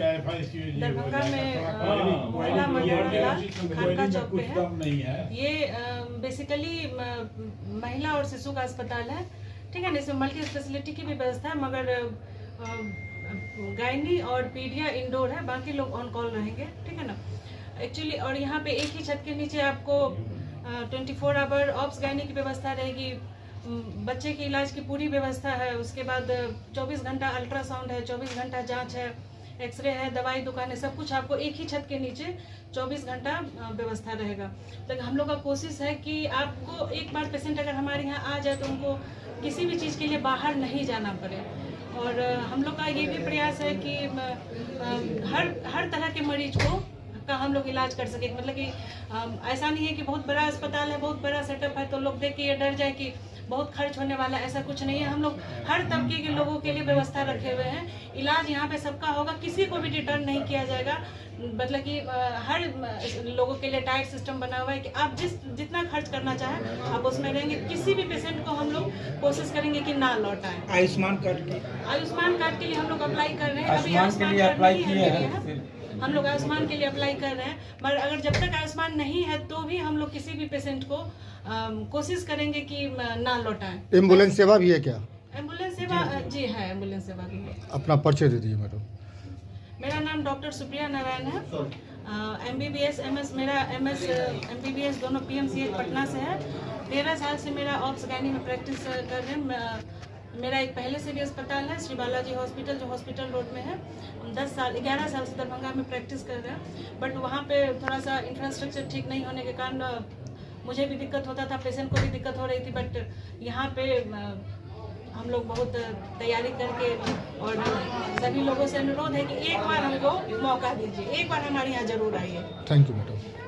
Darbhanga में महिला मंडला खानका चौक पे है। ये बेसिकली महिला और शिशु का अस्पताल है, ठीक है ना। इसमें मल्टी स्पेशलिटी की भी व्यवस्था है, मगर गायनी और पीडिया इंडोर है, बाकी लोग ऑन कॉल रहेंगे, ठीक है ना एक्चुअली। और यहाँ पे एक ही छत के नीचे आपको 24 आवर ऑप्स गायनी की व्यवस्था रहेगी, बच्चे के इलाज की पूरी व्यवस्था है। उसके बाद 24 घंटा अल्ट्रासाउंड है, 24 घंटा जांच है, एक्सरे है, दवाई दुकान है, सब कुछ आपको एक ही छत के नीचे 24 घंटा व्यवस्था रहेगा। तो हम लोग का कोशिश है कि आपको एक बार पेशेंट अगर हमारे यहाँ आ जाए तो उनको किसी भी चीज़ के लिए बाहर नहीं जाना पड़े। और हम लोग का ये भी प्रयास है कि हर तरह के मरीज का हम लोग इलाज कर सके। मतलब कि ऐसा नहीं है कि बहुत बड़ा अस्पताल है, बहुत बड़ा सेटअप है तो लोग देख के ये डर जाए कि बहुत खर्च होने वाला, ऐसा कुछ नहीं है। हम लोग हर तबके के लोगों के लिए व्यवस्था रखे हुए हैं। इलाज यहाँ पे सबका होगा, किसी को भी रिटर्न नहीं किया जाएगा। मतलब कि हर लोगों के लिए टाइट सिस्टम बना हुआ है कि आप जितना खर्च करना चाहें आप उसमें रहेंगे। किसी भी पेशेंट को हम लोग कोशिश करेंगे कि ना लौटाएं। आयुष्मान कार्ड के लिए हम लोग अप्लाई कर रहे हैं। अभी आयुष्मान के लिए अप्लाई किए हैं, हम लोग आयुष्मान के लिए अप्लाई कर रहे हैं, मगर अगर जब तक आयुष्मान नहीं है तो भी हम लोग किसी भी पेशेंट को कोशिश करेंगे कि ना लौटाएं। एम्बुलेंस सेवा भी है क्या? एम्बुलेंस सेवा जी है, एम्बुलेंस सेवा भी है। अपना परिचय दे दीजिए मैडम। मेरा नाम डॉक्टर सुप्रिया नारायण है। MBBS MS मेरा MS MBBS दोनों PMCH पटना से है। 13 साल से मेरा ऑप्स गायनी में प्रैक्टिस कर रहे हैं। मेरा एक पहले से भी अस्पताल है, श्री बालाजी हॉस्पिटल, जो हॉस्पिटल रोड में है। 11 साल से दरभंगा में प्रैक्टिस कर रहे हैं, बट वहाँ पे थोड़ा सा इंफ्रास्ट्रक्चर ठीक नहीं होने के कारण मुझे भी दिक्कत होता था, पेशेंट को भी दिक्कत हो रही थी। बट यहाँ पे हम लोग बहुत तैयारी करके, और सभी लोगों से अनुरोध है कि एक बार हमको मौका दीजिए, एक बार हमारे यहाँ जरूर आइए। Thank you madam.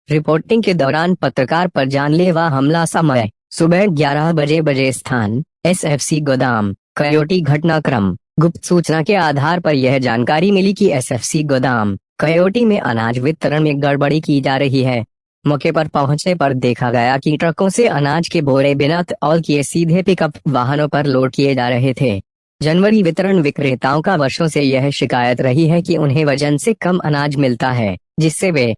रिपोर्टिंग के दौरान पत्रकार पर जानलेवा हमला। समय सुबह 11 बजे स्थान SFC गोदाम कयोटी। घटनाक्रम गुप्त सूचना के आधार पर यह जानकारी मिली कि SFC गोदाम कयोटी में अनाज वितरण में गड़बड़ी की जा रही है। मौके पर पहुंचने पर देखा गया कि ट्रकों से अनाज के बोरे बिना तौल किए सीधे पिकअप वाहनों पर लोड किए जा रहे थे। जनवरी वितरण विक्रेताओं का वर्षों से यह शिकायत रही है कि उन्हें वजन से कम अनाज मिलता है, जिससे वे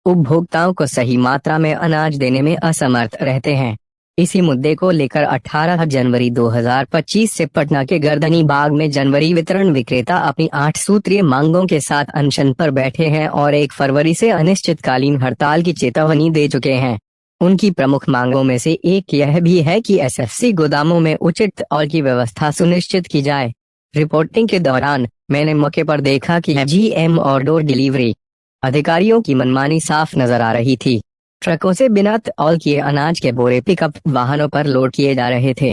उपभोक्ताओं को सही मात्रा में अनाज देने में असमर्थ रहते हैं। इसी मुद्दे को लेकर 18 जनवरी 2025 से पटना के गर्दनी बाग में जनवरी वितरण विक्रेता अपनी 8 सूत्रीय मांगों के साथ अनशन पर बैठे हैं और 1 फरवरी से अनिश्चितकालीन हड़ताल की चेतावनी दे चुके हैं। उनकी प्रमुख मांगों में से एक यह भी है कि SFC गोदामों में उचित तौल की व्यवस्था सुनिश्चित की जाए। रिपोर्टिंग के दौरान मैंने मौके पर देखा कि GM और डोर डिलीवरी अधिकारियों की मनमानी साफ नजर आ रही थी। ट्रकों से बिना तौल किए अनाज के बोरे पिकअप वाहनों पर लोड किए जा रहे थे।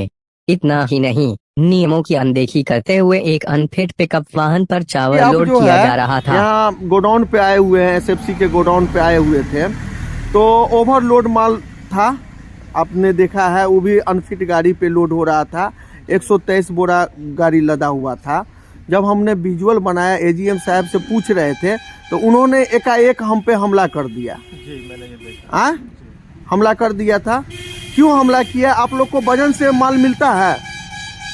इतना ही नहीं, नियमों की अनदेखी करते हुए एक अनफिट पिकअप वाहन पर चावल लोड किया जा रहा था। यहाँ गोडाउन पे आए हुए हैं, SFC के गोडाउन पे आए हुए थे, तो ओवरलोड माल था। आपने देखा है, वो भी अनफिट गाड़ी पे लोड हो रहा था। 123 बोरा गाड़ी लदा हुआ था। जब हमने विजुअल बनाया, AGM साहब से पूछ रहे थे, तो उन्होंने एकाएक हम पे हमला कर दिया। जी, मैंने ये देखा। हमला कर दिया था। क्यों हमला किया? आप लोग को वजन से माल मिलता है?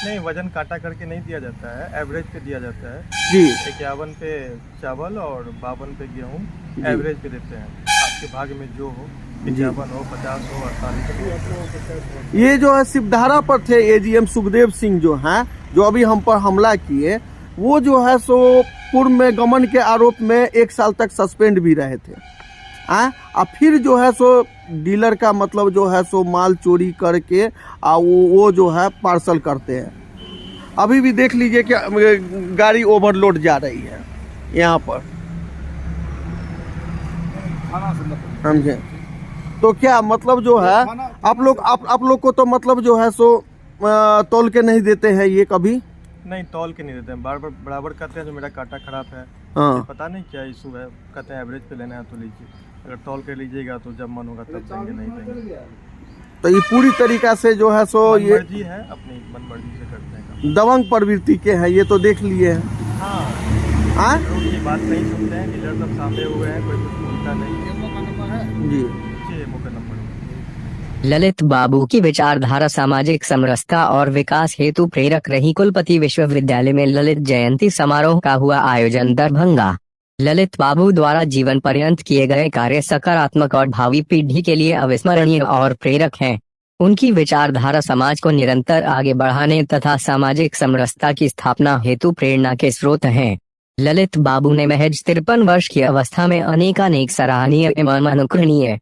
नहीं, वजन काटा करके नहीं दिया जाता है, एवरेज पे दिया जाता है जी। 51 पे चावल और 52 पे गेहूँ एवरेज पे देते हैं। आपके भाग में जो हो, 51 हो, 50 हो, 48 हो। ये जो है शिवधारा पर थे AGM सुखदेव सिंह जो हैं, जो अभी हम पर हमला किए, वो जो है सो पूर्व में गमन के आरोप में 1 साल तक सस्पेंड भी रहे थे। और फिर जो है सो डीलर का मतलब जो है सो माल चोरी करके वो जो है पार्सल करते हैं। अभी भी देख लीजिए कि गाड़ी ओवरलोड जा रही है यहाँ पर, समझे? तो क्या मतलब जो है आप लोग को तो मतलब जो है सो तौल के नहीं देते हैं ये कभी? नहीं, तौल के नहीं देते हैं। बराबर कहते हैं जो मेरा काटा खराब है, पता नहीं क्या इशू है, कहते हैं एवरेज पे लेना है तो लीजिए, अगर तौल के लीजिएगा तो जब मन होगा तब देंगे, नहीं देंगे। तो ये पूरी तरीका से जो है सो ये मर्जी है, अपनी मन मर्जी से करते हैं। दबंग प्रवृत्ति के हैं, ये तो देख लिए हैं। हाँ, लोग ये बात नहीं सुनते हैं, डीलर सब सामने हुए हैं, कोई कुछ बोलता नहीं जी। मौका नंबर ललित बाबू की विचारधारा सामाजिक समरसता और विकास हेतु प्रेरक रही। कुलपति विश्वविद्यालय में ललित जयंती समारोह का हुआ आयोजन। दरभंगा। ललित बाबू द्वारा जीवन पर्यंत किए गए कार्य सकारात्मक और भावी पीढ़ी के लिए अविस्मरणीय और प्रेरक हैं। उनकी विचारधारा समाज को निरंतर आगे बढ़ाने तथा सामाजिक समरसता की स्थापना हेतु प्रेरणा के स्रोत हैं। ललित बाबू ने महज 53 वर्ष की अवस्था में अनेकानेक सराहनीय एवं अनुकरणीय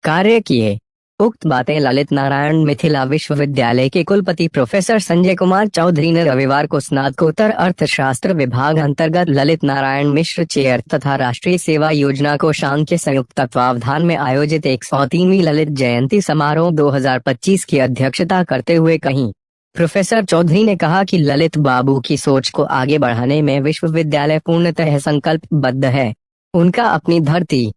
कार्य किए। उक्त बातें ललित नारायण मिथिला विश्वविद्यालय के कुलपति प्रोफेसर संजय कुमार चौधरी ने रविवार को स्नातकोत्तर अर्थशास्त्र विभाग अंतर्गत ललित नारायण मिश्र चेयर तथा राष्ट्रीय सेवा योजना कोषांग के संयुक्त तत्वावधान में आयोजित 103वीं ललित जयंती समारोह 2025 की अध्यक्षता करते हुए कही। प्रोफेसर चौधरी ने कहा कि ललित बाबू की सोच को आगे बढ़ाने में विश्वविद्यालय पूर्णतः संकल्पबद्ध है। उनका अपनी धरती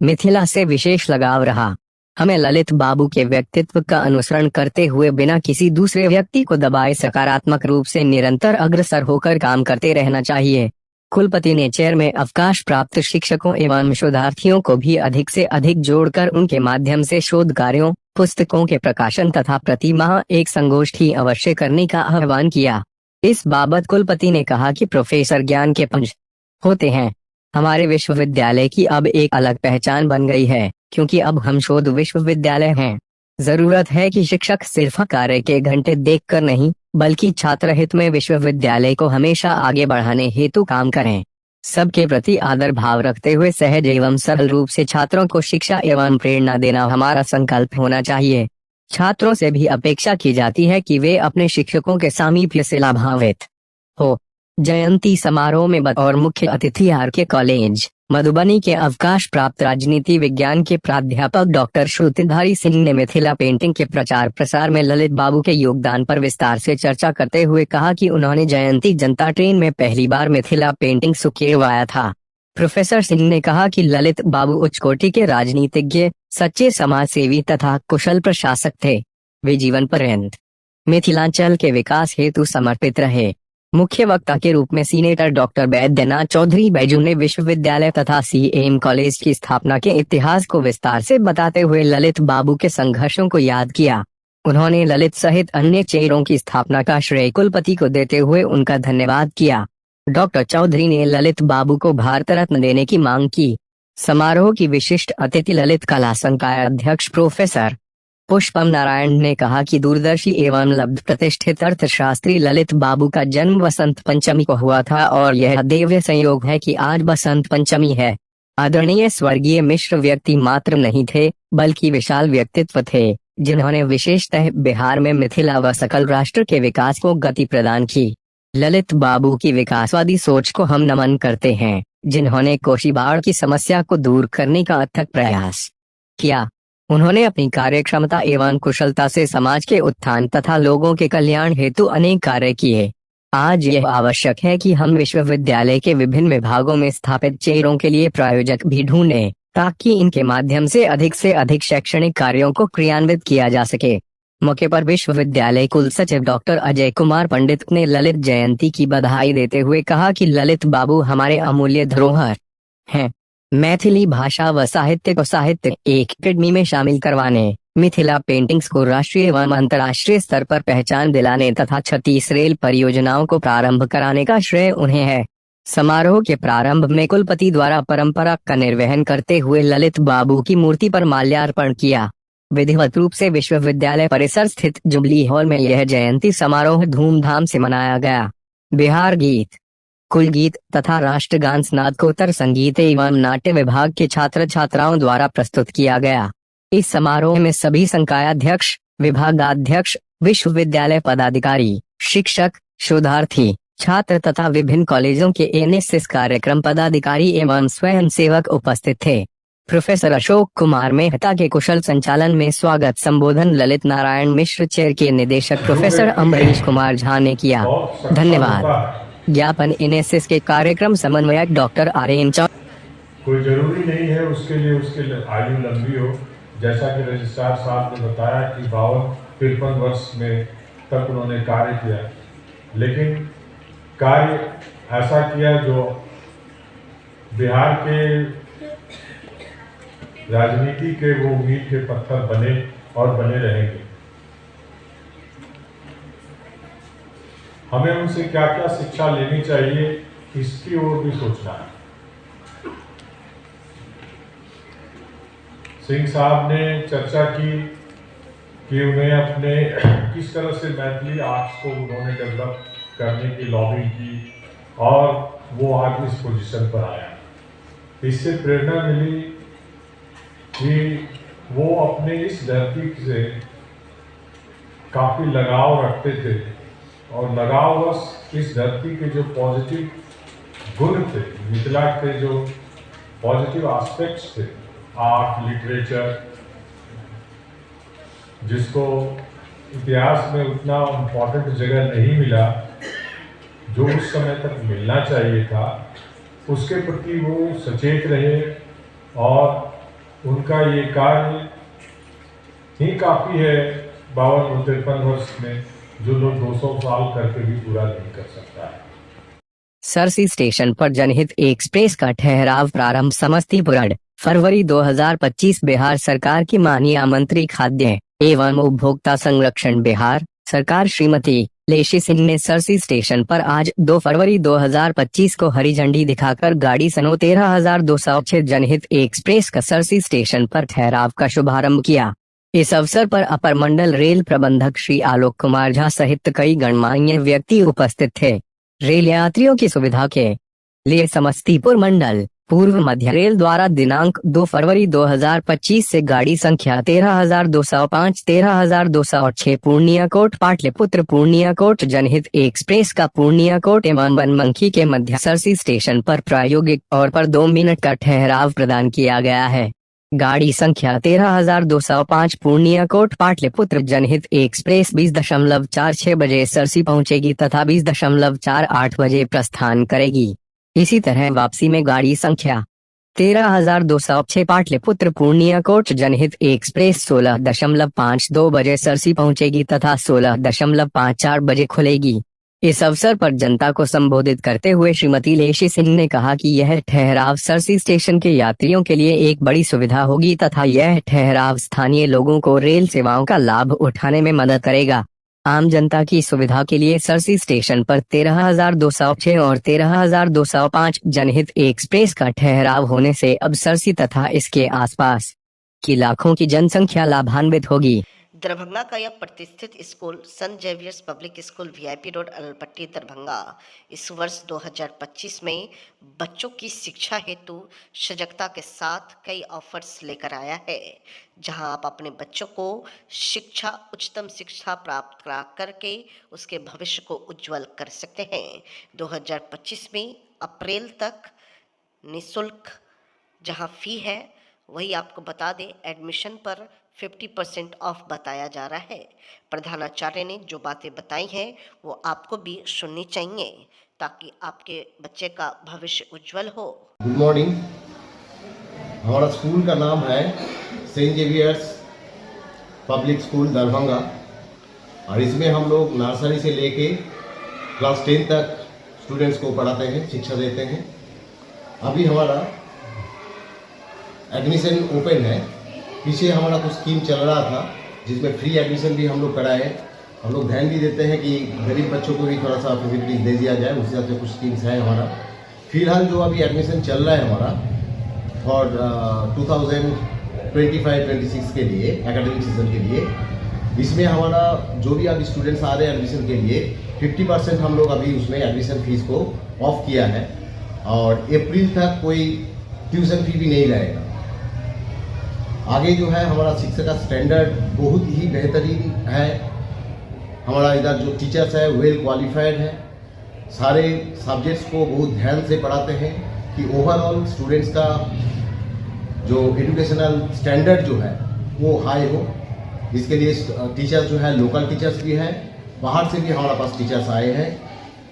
मिथिला से विशेष लगाव रहा। हमें ललित बाबू के व्यक्तित्व का अनुसरण करते हुए बिना किसी दूसरे व्यक्ति को दबाए सकारात्मक रूप से निरंतर अग्रसर होकर काम करते रहना चाहिए। कुलपति ने चेयर में अवकाश प्राप्त शिक्षकों एवं शोधार्थियों को भी अधिक से अधिक जोड़कर उनके माध्यम से शोध कार्यों, पुस्तकों के प्रकाशन तथा प्रति माह एक संगोष्ठी अवश्य करने का आह्वान किया। इस बाबत कुलपति ने कहा कि प्रोफेसर ज्ञान के पंच होते हैं। हमारे विश्वविद्यालय की अब एक अलग पहचान बन गई है, क्योंकि अब हम शोध विश्वविद्यालय हैं। जरूरत है कि शिक्षक सिर्फ कार्य के घंटे देखकर नहीं, बल्कि छात्र हित में विश्वविद्यालय को हमेशा आगे बढ़ाने हेतु काम करें। सबके प्रति आदर भाव रखते हुए सहज एवं सरल रूप से छात्रों को शिक्षा एवं प्रेरणा देना हमारा संकल्प होना चाहिए। छात्रों से भी अपेक्षा की जाती है कि वे अपने शिक्षकों के सामीप्य से लाभान्वित हो। जयंती समारोह में बतौर मुख्य अतिथि आर.के. कॉलेज मधुबनी के अवकाश प्राप्त राजनीति विज्ञान के प्राध्यापक डॉक्टर श्रुतिधारी सिंह ने मिथिला पेंटिंग के प्रचार प्रसार में ललित बाबू के योगदान पर विस्तार से चर्चा करते हुए कहा कि उन्होंने जयंती जनता ट्रेन में पहली बार मिथिला पेंटिंग सुकेरवाया था। प्रोफेसर सिंह ने कहा कि ललित बाबू उच्च कोटि के राजनीतिज्ञ, सच्चे समाज सेवी तथा कुशल प्रशासक थे। वे जीवन पर्यंत मिथिलांचल के विकास हेतु समर्पित रहे। मुख्य वक्ता के रूप में सीनेटर डॉक्टर बैद्यनाथ चौधरी बैजू ने विश्वविद्यालय तथा सीएम कॉलेज की स्थापना के इतिहास को विस्तार से बताते हुए ललित बाबू के संघर्षों को याद किया। उन्होंने ललित सहित अन्य चेहरों की स्थापना का श्रेय कुलपति को देते हुए उनका धन्यवाद किया। डॉक्टर चौधरी ने ललित बाबू को भारत रत्न देने की मांग की। समारोह की विशिष्ट अतिथि ललित कला संकाय अध्यक्ष प्रोफेसर पुष्पम नारायण ने कहा कि दूरदर्शी एवं लब्ध प्रतिष्ठित अर्थशास्त्री ललित बाबू का जन्म बसंत पंचमी को हुआ था और यह दिव्य संयोग है कि आज बसंत पंचमी है। आदरणीय स्वर्गीय मिश्र व्यक्ति मात्र नहीं थे, बल्कि विशाल व्यक्तित्व थे, जिन्होंने विशेषतः बिहार में मिथिला व सकल राष्ट्र के विकास को गति प्रदान की। ललित बाबू की विकासवादी सोच को हम नमन करते हैं, जिन्होंने कोसी बाढ़ की समस्या को दूर करने का अथक प्रयास किया। उन्होंने अपनी कार्यक्षमता एवं कुशलता से समाज के उत्थान तथा लोगों के कल्याण हेतु अनेक कार्य किए। आज यह आवश्यक है कि हम विश्वविद्यालय के विभिन्न विभागों में स्थापित चेहरों के लिए प्रायोजक भी ढूंढें, ताकि इनके माध्यम से अधिक शैक्षणिक कार्यों को क्रियान्वित किया जा सके। मौके पर विश्वविद्यालय कुल सचिव डॉक्टर अजय कुमार पंडित ने ललित जयंती की बधाई देते हुए कहा कि ललित बाबू हमारे अमूल्य धरोहर हैं। मैथिली भाषा व साहित्य को साहित्य एक अकेडमी में शामिल करवाने, मिथिला पेंटिंग्स को राष्ट्रीय एवं अंतर्राष्ट्रीय स्तर पर पहचान दिलाने तथा 36 रेल परियोजनाओं को प्रारंभ कराने का श्रेय उन्हें है। समारोह के प्रारंभ में कुलपति द्वारा परंपरा का निर्वहन करते हुए ललित बाबू की मूर्ति पर माल्यार्पण किया। विधिवत रूप से विश्वविद्यालय परिसर स्थित जुबली हॉल में यह जयंती समारोह धूमधाम से मनाया गया। बिहार गीत, कुल गीत तथा राष्ट्रगान स्नातकोत्तर संगीत एवं नाट्य विभाग के छात्र छात्राओं द्वारा प्रस्तुत किया गया। इस समारोह में सभी संकायाध्यक्ष, विभागाध्यक्ष, विश्वविद्यालय पदाधिकारी, शिक्षक, शोधार्थी, छात्र तथा विभिन्न कॉलेजों के एनएसएस कार्यक्रम पदाधिकारी एवं स्वयंसेवक उपस्थित थे। प्रोफेसर अशोक कुमार मेहता के कुशल संचालन में स्वागत संबोधन ललित नारायण मिश्र चेयर के निदेशक प्रोफेसर अमरीश कुमार झा ने किया। धन्यवाद। ज्ञापन एनएसएस के कार्यक्रम समन्वयक डॉक्टर आर्यन चौधरी। कोई जरूरी नहीं है उसके लिए आयु लंबी हो। जैसा कि रजिस्ट्रार साहब ने बताया कि 52-53 वर्ष में तक उन्होंने कार्य किया, लेकिन कार्य ऐसा किया जो बिहार के राजनीति के वो मील के पत्थर बने और बने रहेंगे। हमें उनसे क्या क्या शिक्षा लेनी चाहिए, इसकी ओर भी सोचना है। सिंह साहब ने चर्चा की कि उन्हें अपने किस तरह से मैथिली आर्ट्स को उन्होंने डेवलप करने की लॉबिंग की और वो आज इस पोजीशन पर आया। इससे प्रेरणा मिली कि वो अपने इस धरती से काफ़ी लगाव रखते थे और लगाववश इस धरती के जो पॉजिटिव गुण थे, मिथिला के जो पॉजिटिव एस्पेक्ट्स थे, आर्ट, लिटरेचर, जिसको इतिहास में उतना इम्पोर्टेंट जगह नहीं मिला जो उस समय तक मिलना चाहिए था, उसके प्रति वो सचेत रहे और उनका ये कार्य ही काफ़ी है 52-53 वर्ष में, जो लोग 200 साल करके भी पूरा नहीं कर सकता है। सरसी स्टेशन पर जनहित एक्सप्रेस का ठहराव प्रारंभ। समस्तीपुर, फरवरी 2025। बिहार सरकार की माननीय मंत्री खाद्य एवं उपभोक्ता संरक्षण बिहार सरकार श्रीमती लेशी सिंह ने सरसी स्टेशन पर आज 2 फरवरी 2025 को हरी झंडी दिखाकर गाड़ी सनो 13,206 जनहित एक्सप्रेस का सरसी स्टेशन पर ठहराव का शुभारंभ किया। इस अवसर पर अपर मंडल रेल प्रबंधक श्री आलोक कुमार झा सहित कई गणमान्य व्यक्ति उपस्थित थे। रेल यात्रियों की सुविधा के लिए समस्तीपुर मंडल पूर्व मध्य रेल द्वारा दिनांक 2 फरवरी 2025 से गाड़ी संख्या 13,205, 13,206 पूर्णियाकोट पाटलिपुत्र पूर्णियाकोट जनहित एक्सप्रेस का पूर्णियाकोट एवं बनमनखी के मध्य सरसी स्टेशन पर प्रायोगिक तौर पर 2 मिनट का ठहराव प्रदान किया गया है। गाड़ी संख्या 13,205 पूर्णियाकोट पाटलिपुत्र जनहित एक्सप्रेस 20.46 बजे सरसी पहुंचेगी तथा 20.48 बजे प्रस्थान करेगी। इसी तरह वापसी में गाड़ी संख्या 13,206 पाटलिपुत्र पूर्णियाकोट जनहित एक्सप्रेस 16.52 बजे सरसी पहुंचेगी तथा 16.54 बजे खुलेगी। इस अवसर पर जनता को संबोधित करते हुए श्रीमती लेशी सिंह ने कहा कि यह ठहराव सरसी स्टेशन के यात्रियों के लिए एक बड़ी सुविधा होगी तथा यह ठहराव स्थानीय लोगों को रेल सेवाओं का लाभ उठाने में मदद करेगा। आम जनता की सुविधा के लिए सरसी स्टेशन पर 13,206 और 13,205 जनहित एक्सप्रेस का ठहराव होने से अब सरसी तथा इसके आसपास की लाखों की जनसंख्या लाभान्वित होगी। दरभंगा का यह प्रतिष्ठित school Sant Xavier's public school VIP road Aralpatti Darbhanga इस वर्ष 2025 में बच्चों की शिक्षा हेतु सजगता के साथ कई ऑफर्स लेकर आया है, जहां आप अपने बच्चों को उच्चतम शिक्षा प्राप्त करा करके उसके भविष्य को उज्जवल कर सकते हैं। 2025 में अप्रैल तक निःशुल्क जहां फी है वही आपको बता दें एडमिशन पर 50% ऑफ बताया जा रहा है। प्रधानाचार्य ने जो बातें बताई हैं वो आपको भी सुननी चाहिए ताकि आपके बच्चे का भविष्य उज्जवल हो। Good morning. हमारा स्कूल का नाम है saint Xavier's public school Darbhanga और इसमें हम लोग नर्सरी से लेके क्लास 10 तक स्टूडेंट्स को पढ़ाते हैं, शिक्षा देते हैं। अभी हमारा एडमिशन ओपन है। पीछे हमारा कुछ स्कीम चल रहा था जिसमें फ्री एडमिशन भी हम लोग कराए। हम लोग ध्यान भी देते हैं कि गरीब बच्चों को भी थोड़ा सा फैसिलिटी दे दिया जाए, उस हिसाब से कुछ स्कीम्स है हमारा। फिलहाल जो अभी एडमिशन चल रहा है हमारा फॉर 2025-26 के लिए एकेडमिक सीजन के लिए, इसमें हमारा जो भी अभी स्टूडेंट्स आ रहे हैं एडमिशन के लिए 50% हम लोग अभी उसमें एडमिशन फीस को ऑफ किया है और अप्रैल तक कोई ट्यूशन फी भी नहीं रहेगा। आगे जो है हमारा शिक्षा का स्टैंडर्ड बहुत ही बेहतरीन है। हमारा इधर जो टीचर्स है वेल क्वालिफाइड है, सारे सब्जेक्ट्स को बहुत ध्यान से पढ़ाते हैं कि ओवरऑल स्टूडेंट्स का जो एजुकेशनल स्टैंडर्ड जो है वो हाई हो। इसके लिए टीचर्स जो है लोकल टीचर्स भी हैं, बाहर से भी हमारे पास टीचर्स आए हैं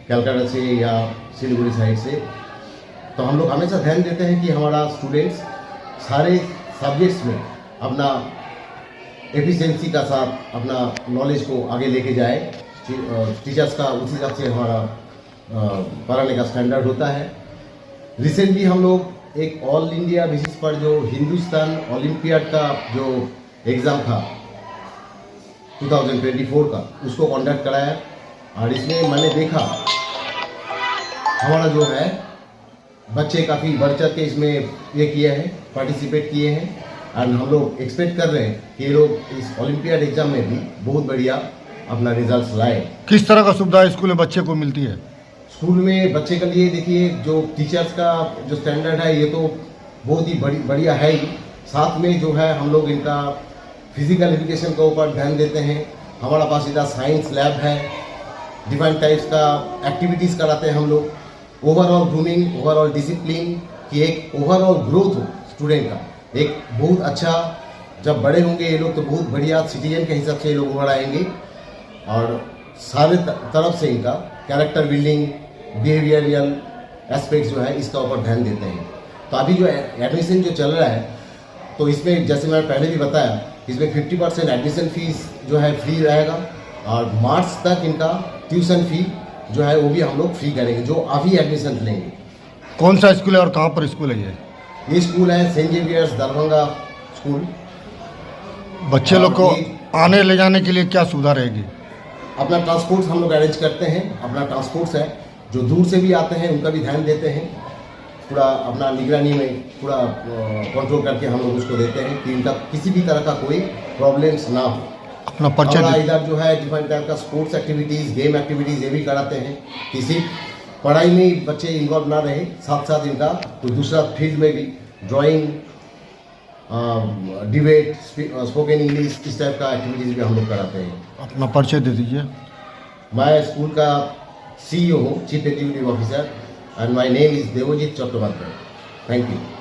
कलकत्ता से या सिलीगुड़ी साइड से। तो हम लोग हमेशा ध्यान देते हैं कि हमारा स्टूडेंट्स सारे सब्जेक्ट्स में अपना एफिशिएंसी का साथ अपना नॉलेज को आगे लेके जाए। टीचर्स का उसी हिसाब से हमारा पढ़ाने का स्टैंडर्ड होता है। रिसेंटली हम लोग एक ऑल इंडिया बेसिस पर जो हिंदुस्तान ओलंपियाड का जो एग्ज़ाम था 2024 का, उसको कंडक्ट कराया और इसमें मैंने देखा हमारा जो है बच्चे काफ़ी बढ़ चढ़ के इसमें ये किए हैं, पार्टिसिपेट किए हैं और हम लोग एक्सपेक्ट कर रहे हैं कि ये लोग इस ओलंपियाड एग्जाम में भी बहुत बढ़िया अपना रिजल्ट्स लाए। किस तरह का सुविधा स्कूल में बच्चे को मिलती है? स्कूल में बच्चे के लिए देखिए जो टीचर्स का जो स्टैंडर्ड है ये तो बहुत ही बढ़िया है ही। साथ में जो है हम लोग इनका फिजिकल एजुकेशन के ऊपर ध्यान देते हैं। हमारा पास इधर साइंस लैब है, डिफरेंट टाइप्स का एक्टिविटीज़ कराते हैं हम लोग। ओवरऑल ग्रूमिंग, ओवरऑल डिसिप्लिन की एक ओवरऑल ग्रोथ हो स्टूडेंट का, एक बहुत अच्छा, जब बड़े होंगे ये लोग तो बहुत बढ़िया सिटीजन के हिसाब से ये लोग उभर आएंगे और सारे तरफ से इनका कैरेक्टर बिल्डिंग, बिहेवियरल एस्पेक्ट्स जो है इसका ऊपर ध्यान देते हैं। तो अभी जो एडमिशन जो चल रहा है तो इसमें जैसे मैंने पहले भी बताया इसमें 50% एडमिशन फीस जो है फ्री रहेगा और मार्च तक इनका ट्यूशन फी जो है वो भी हम लोग फ्री करेंगे जो अभी एडमिशन लेंगे। कौन सा स्कूल है और कहाँ पर स्कूल है ये स्कूल है सेंट जेवियर्स दरभंगा स्कूल। बच्चे लोग को आने ले जाने के लिए क्या सुविधा रहेगी? अपना ट्रांसपोर्ट हम लोग अरेंज करते हैं, अपना ट्रांसपोर्ट्स है। जो दूर से भी आते हैं उनका भी ध्यान देते हैं, पूरा अपना निगरानी में पूरा कंट्रोल करके हम लोग उसको देते हैं कि इनका किसी भी तरह का कोई प्रॉब्लम्स ना हो। अपना परिचय इधर जो है डिफरेंट टाइप का स्पोर्ट्स एक्टिविटीज़, गेम एक्टिविटीज़ ये भी कराते हैं कि सिर्फ पढ़ाई में ही बच्चे इन्वॉल्व ना रहे, साथ साथ इनका कोई दूसरा फील्ड में भी ड्राइंग, डिबेट, स्पोकन इंग्लिश, इस टाइप का एक्टिविटीज़ भी हम लोग कराते हैं। अपना परिचय दे दीजिए। मैं स्कूल का CEO हूँ, chief executive officer, and my name is Devjit Chattopadhyay. Thank you.